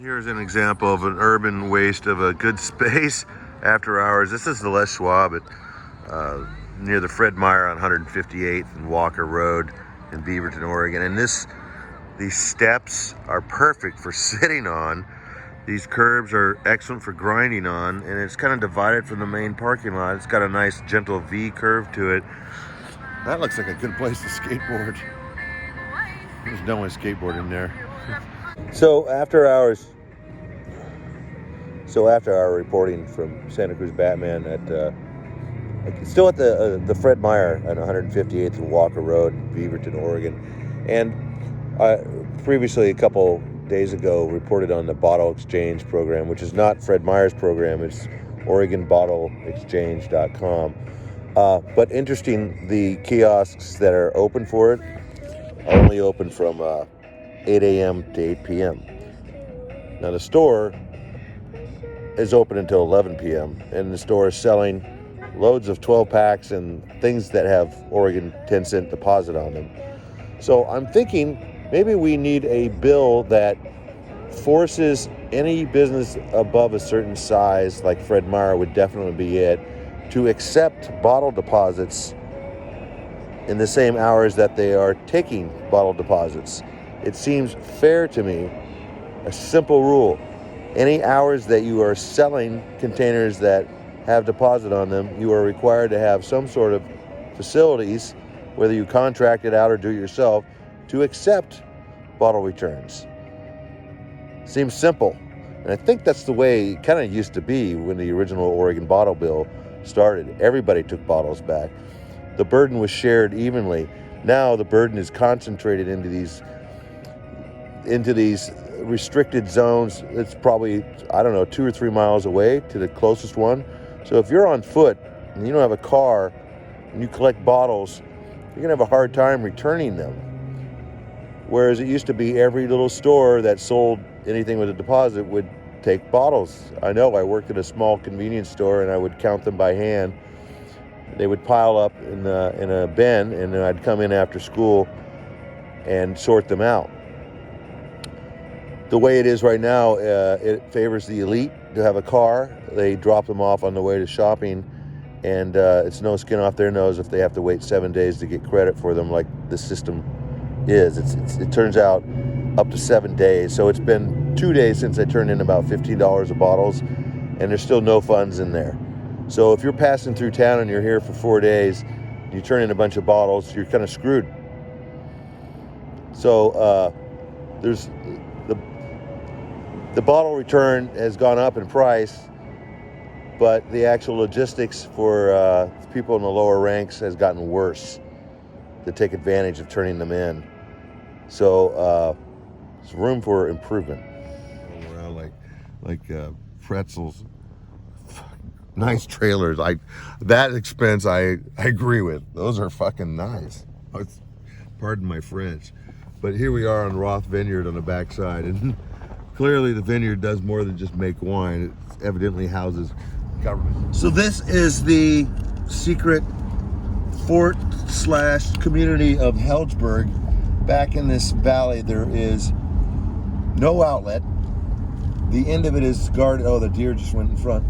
Here's an example of an urban waste of a good space after hours. This is the Les Schwab at near the Fred Meyer on 158th and Walker Road in Beaverton, Oregon. And these steps are perfect for sitting on. These curbs are excellent for grinding on, and it's kind of divided from the main parking lot. It's got a nice gentle V curve to it. That looks like a good place to skateboard. There's no one skateboard in there. So after hour reporting from Santa Cruz Batman at still at the Fred Meyer on 158th and Walker Road, Beaverton, Oregon, and previously a couple days ago reported on the bottle exchange program, which is not Fred Meyer's program. It's OregonBottleExchange.com. But interesting, the kiosks that are open for it are only open from 8 a.m. to 8 p.m. Now the store is open until 11 p.m. and the store is selling loads of 12 packs and things that have Oregon 10-cent deposit on them. So I'm thinking maybe we need a bill that forces any business above a certain size, like Fred Meyer would definitely be it, to accept bottle deposits in the same hours that they are taking bottle deposits. It seems fair to me, a simple rule. Any hours that you are selling containers that have deposit on them, you are required to have some sort of facilities, whether you contract it out or do it yourself, to accept bottle returns. Seems simple. And I think that's the way it kind of used to be when the original Oregon bottle bill started. Everybody took bottles back. The burden was shared evenly. Now the burden is concentrated into these restricted zones. It's probably, 2 or 3 miles away to the closest one. So if you're on foot and you don't have a car and you collect bottles, you're gonna have a hard time returning them. Whereas it used to be every little store that sold anything with a deposit would take bottles. I know, I worked at a small convenience store and I would count them by hand. They would pile up in a bin, and then I'd come in after school and sort them out. The way it is right now, it favors the elite to have a car. They drop them off on the way to shopping, and it's no skin off their nose if they have to wait 7 days to get credit for them, like the system is. It turns out up to 7 days. So it's been 2 days since I turned in about $15 of bottles, and there's still no funds in there. So if you're passing through town and you're here for 4 days, and you turn in a bunch of bottles, you're kind of screwed. So there's the bottle return has gone up in price, but the actual logistics for people in the lower ranks has gotten worse to take advantage of turning them in. So there's room for improvement. Around like pretzels, nice trailers. That expense I agree with. Those are fucking nice. Pardon my French, but here we are on Roth Vineyard on the backside, and clearly the vineyard does more than just make wine. It evidently houses government. So this is the secret fort/community of Heldsburg. Back in this valley, there is no outlet. The end of it is guarded. Oh, the deer just went in front.